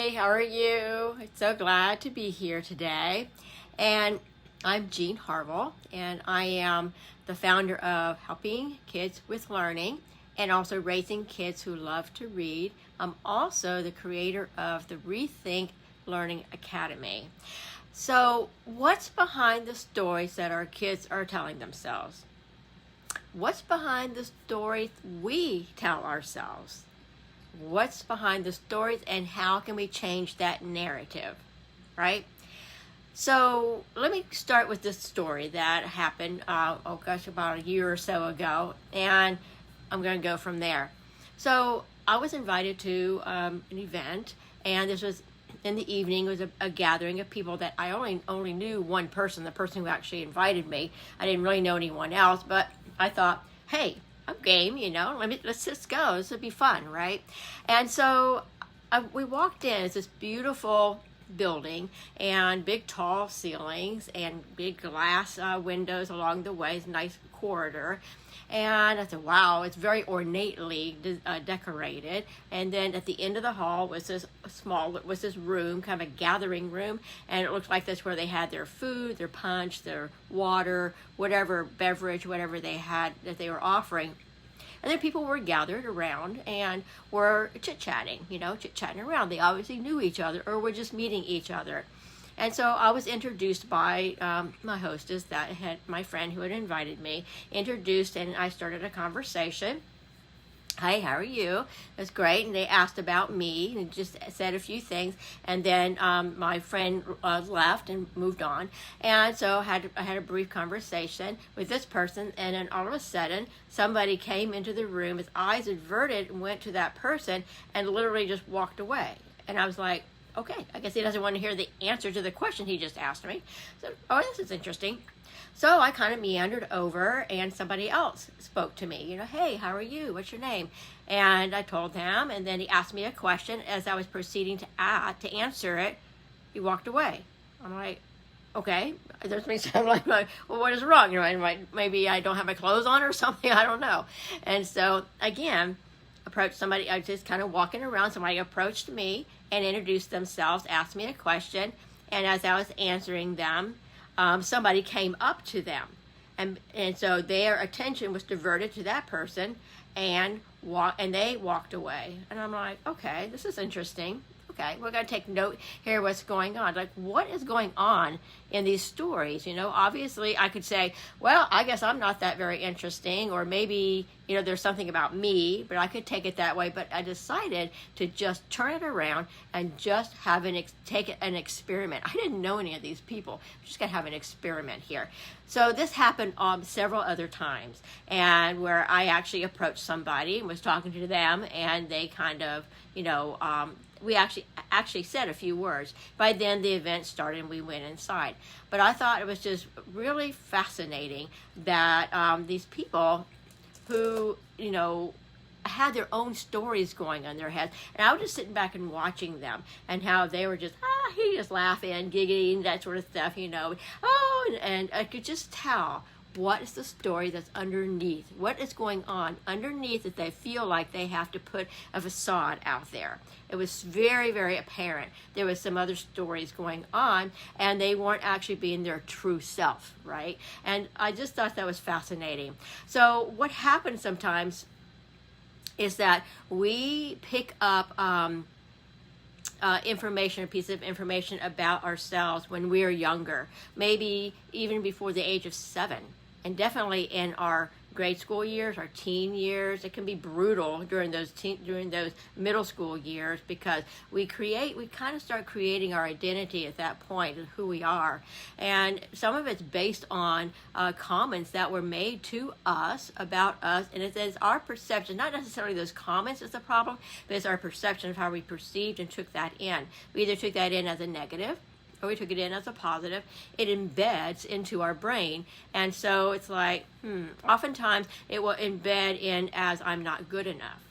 Hey, how are you? I'm so glad to be here today. And I'm Jean Harville, and I am the founder of Helping Kids with Learning and also Raising Kids Who Love to Read. I'm also the creator of the Rethink Learning Academy. So, what's behind the stories that our kids are telling themselves? What's behind the stories we tell ourselves? What's behind the stories and how can we change that narrative, right? So let me start with this story that happened, about a year or so ago, and I'm going to go from there. So I was invited to an event, and this was in the evening. It was a gathering of people that I only knew one person, the person who actually invited me. I didn't really know anyone else, but I thought, hey, I'm game, let's just go. This would be fun, right? And so we walked in. It's this beautiful building and big tall ceilings and big glass windows along the way. It's a nice corridor. And I said, wow, it's very ornately decorated. And then at the end of the hall was this room, kind of a gathering room. And it looked like that's where they had their food, their punch, their water, whatever beverage, whatever they had that they were offering. And then people were gathered around and were chit-chatting around. They obviously knew each other or were just meeting each other. And so I was introduced by my hostess, that had my friend who had invited me, introduced, and I started a conversation. Hi, how are you? It was great. And they asked about me and just said a few things. And then my friend left and moved on. And so I had a brief conversation with this person. And then all of a sudden, somebody came into the room, his eyes averted, and went to that person and literally just walked away. And I was like, okay, I guess he doesn't want to hear the answer to the question he just asked me. So, this is interesting. So I kind of meandered over, and somebody else spoke to me. Hey, how are you? What's your name? And I told him, and then he asked me a question. As I was proceeding to answer it, he walked away. I'm like, okay. There's me saying, like, well, what is wrong? Maybe I don't have my clothes on or something. I don't know. And so again, approached somebody. I was just kind of walking around. Somebody approached me and introduced themselves, asked me a question, and as I was answering them, somebody came up to them, and so their attention was diverted to that person, and they walked away. And I'm like, okay, this is interesting. Okay, we're going to take note here what's going on. Like, what is going on in these stories? Obviously I could say, well, I guess I'm not that very interesting, or maybe, there's something about me, but I could take it that way. But I decided to just turn it around and just have take an experiment. I didn't know any of these people. I'm just going to have an experiment here. So this happened several other times, and where I actually approached somebody and was talking to them, and they kind of, we actually said a few words. By then the event started and we went inside. But I thought it was just really fascinating that these people who, had their own stories going on in their heads. And I was just sitting back and watching them, and how they were just, he just laughing, giggling, that sort of stuff, and I could just tell what is the story that's underneath, what is going on underneath that they feel like they have to put a facade out there. It was very, very apparent. There was some other stories going on, and they weren't actually being their true self, right? And I just thought that was fascinating. So what happens sometimes is that we pick up information, a piece of information about ourselves when we're younger, maybe even before the age of 7. And definitely in our grade school years, our teen years, it can be brutal during those middle school years, because we kind of start creating our identity at that point of who we are. And some of it's based on comments that were made to us about us, and it's our perception, not necessarily those comments is the problem, but it's our perception of how we perceived and took that in. We either took that in as a negative, or we took it in as a positive. It embeds into our brain. And so it's like, oftentimes it will embed in as I'm not good enough.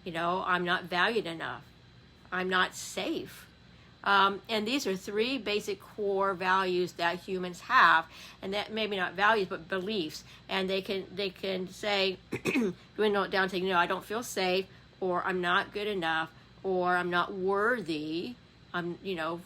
I'm not valued enough. I'm not safe. And these are 3 basic core values that humans have, and that maybe not values, but beliefs. And they can say, dwindle it down to, I don't feel safe, or I'm not good enough, or I'm not worthy, I'm,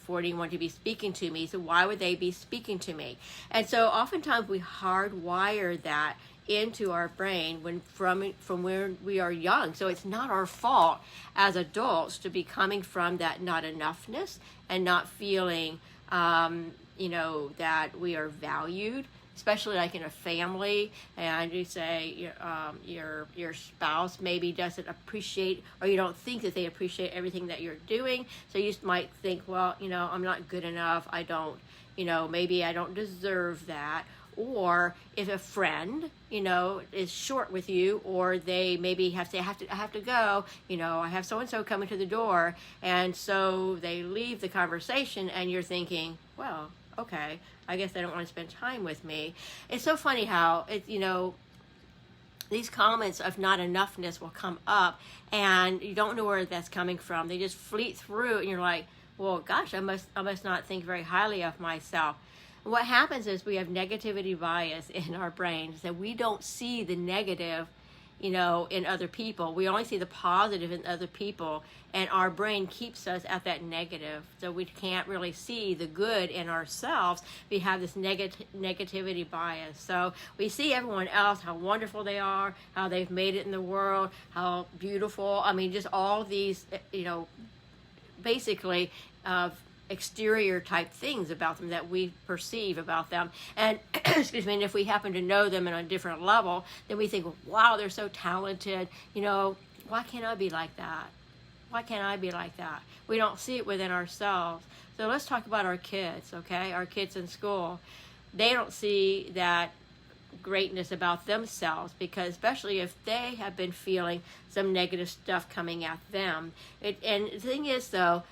for anyone to be speaking to me. So why would they be speaking to me? And so oftentimes we hardwire that into our brain from where we are young. So it's not our fault as adults to be coming from that not enoughness and not feeling, that we are valued, especially like in a family, and you say your spouse maybe doesn't appreciate, or you don't think that they appreciate everything that you're doing. So you might think, well, I'm not good enough. I don't, maybe I don't deserve that. Or if a friend, is short with you, or they maybe have to say, I have to go, I have so-and-so coming to the door. And so they leave the conversation and you're thinking, well, okay, I guess they don't want to spend time with me. It's so funny how these comments of not enoughness will come up and you don't know where that's coming from. They just fleet through and you're like, well, gosh, I must not think very highly of myself. What happens is we have negativity bias in our brains, that we don't see the negative, in other people. We only see the positive in other people, and our brain keeps us at that negative. So we can't really see the good in ourselves. We have this negativity bias. So we see everyone else, how wonderful they are, how they've made it in the world, how beautiful. I mean, just all these, basically, exterior type things about them that we perceive about them. And excuse me, and if we happen to know them on a different level, then we think, wow, they're so talented. Why can't I be like that? Why can't I be like that? We don't see it within ourselves. So let's talk about our kids, okay? Our kids in school. They don't see that greatness about themselves, because especially if they have been feeling some negative stuff coming at them. And the thing is, though,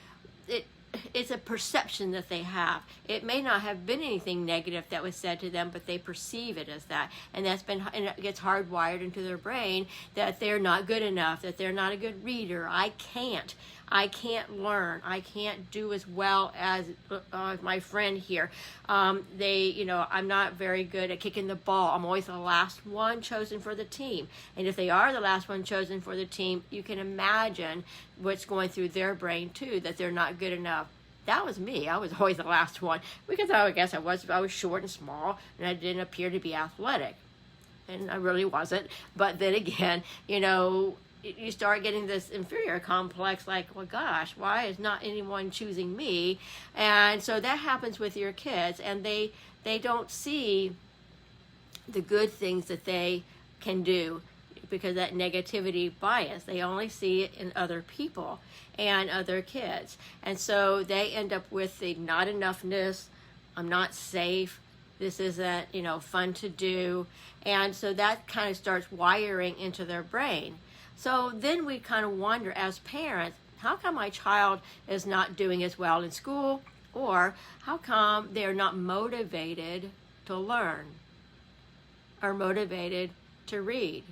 it's a perception that they have. It may not have been anything negative that was said to them, but they perceive it as that. And and it gets hardwired into their brain that they're not good enough, that they're not a good reader. I can't learn. I can't do as well as my friend here. I'm not very good at kicking the ball. I'm always the last one chosen for the team. And if they are the last one chosen for the team, you can imagine what's going through their brain too, that they're not good enough. That was me. I was always the last one, because I guess I was short and small, and I didn't appear to be athletic. And I really wasn't. But then again, you start getting this inferior complex, like, well, gosh, why is not anyone choosing me? And so that happens with your kids, and they don't see the good things that they can do, because that negativity bias, they only see it in other people and other kids. And so they end up with the not enoughness, I'm not safe, this isn't, fun to do. And so that kind of starts wiring into their brain. So then we kind of wonder as parents, how come my child is not doing as well in school? Or how come they're not motivated to learn or motivated to read?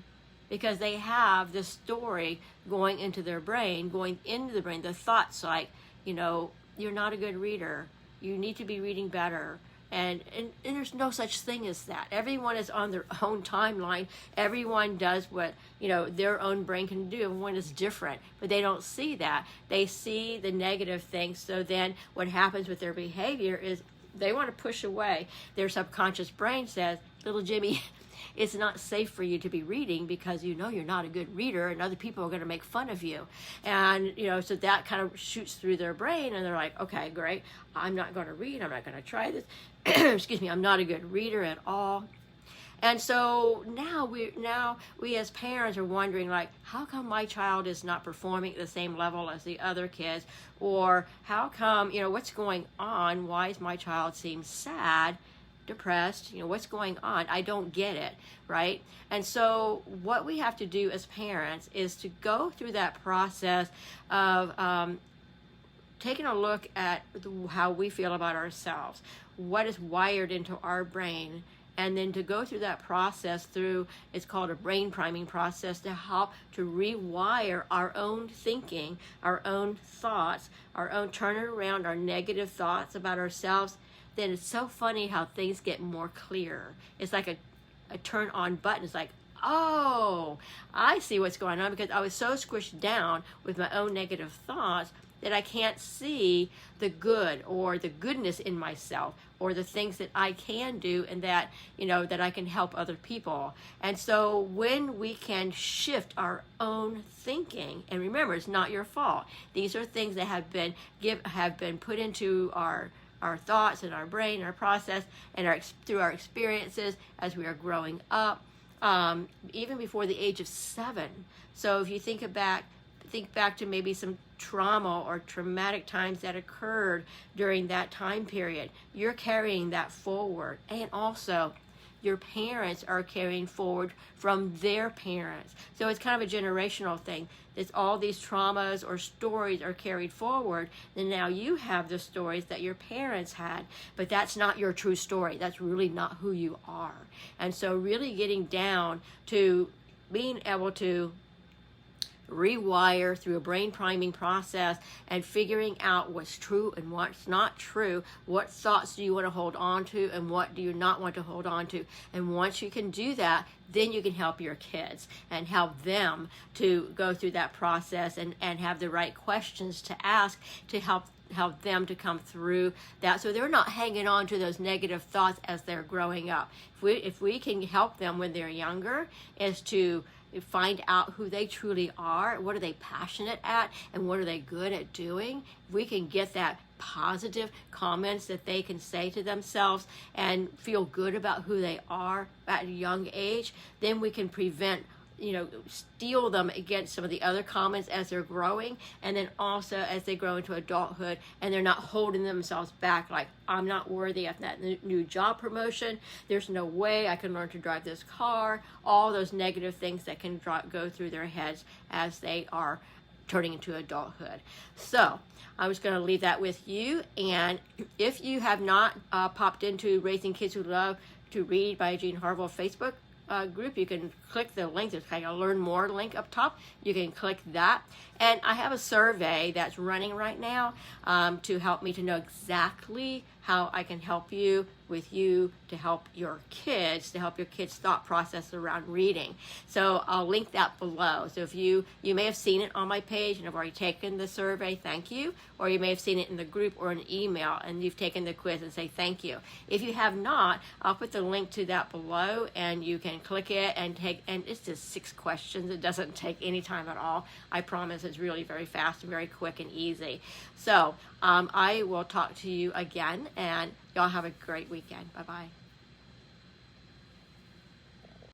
Because they have this story going into their brain, the thoughts like, you're not a good reader. You need to be reading better. And there's no such thing as that. Everyone is on their own timeline. Everyone does what, their own brain can do. Everyone is different, but they don't see that. They see the negative things. So then what happens with their behavior is they want to push away. Their subconscious brain says, little Jimmy, it's not safe for you to be reading, because you're not a good reader and other people are going to make fun of you. And, so that kind of shoots through their brain, and they're like, okay, great. I'm not going to read. I'm not going to try this. Excuse me. I'm not a good reader at all. And so now we as parents are wondering, like, how come my child is not performing at the same level as the other kids? Or how come, what's going on? Why does my child seem sad, depressed? What's going on? I don't get it, right? And so what we have to do as parents is to go through that process of taking a look at how we feel about ourselves, what is wired into our brain, and then to go through that process it's called a brain priming process, to help to rewire our own thinking, our own thoughts, turning around our negative thoughts about ourselves. Then it's so funny how things get more clear. It's like a turn on button. It's like, oh, I see what's going on, because I was so squished down with my own negative thoughts. that I can't see the good or the goodness in myself, or the things that I can do, and that, that I can help other people. And so when we can shift our own thinking, and remember, it's not your fault. These are things that have been put into our thoughts and our brain, our process, and through our experiences as we are growing up, even before the age of 7. So if you think back to maybe some trauma or traumatic times that occurred during that time period, you're carrying that forward. And also, your parents are carrying forward from their parents. So it's kind of a generational thing. It's all these traumas or stories are carried forward, and now you have the stories that your parents had, but that's not your true story. That's really not who you are. And so really getting down to being able to rewire through a brain priming process and figuring out what's true and what's not true. What thoughts do you want to hold on to, and what do you not want to hold on to? And once you can do that, then you can help your kids and help them to go through that process and have the right questions to ask to help them to come through that, so they're not hanging on to those negative thoughts as they're growing up. If we can help them when they're younger, is to find out who they truly are, what are they passionate at, and what are they good at doing. If we can get that positive comments that they can say to themselves and feel good about who they are at a young age, then we can prevent, steel them against some of the other comments as they're growing, and then also as they grow into adulthood and they're not holding themselves back like, I'm not worthy of that new job promotion, there's no way I can learn to drive this car, all those negative things that can go through their heads as they are turning into adulthood. So I was going to leave that with you, and if you have not popped into Raising Kids Who Love to Read by Jean Harville Facebook group, you can click the link. There's kind of a learn more link up top. You can click that. And I have a survey that's running right now to help me to know exactly how I can help you to help your kids, thought process around reading. So I'll link that below. So if you may have seen it on my page and have already taken the survey, thank you. Or you may have seen it in the group or an email and you've taken the quiz and say thank you. If you have not, I'll put the link to that below and you can click it and it's just 6 questions. It doesn't take any time at all. I promise it's really very fast and very quick and easy. So I will talk to you again, and y'all have a great weekend. Bye-bye.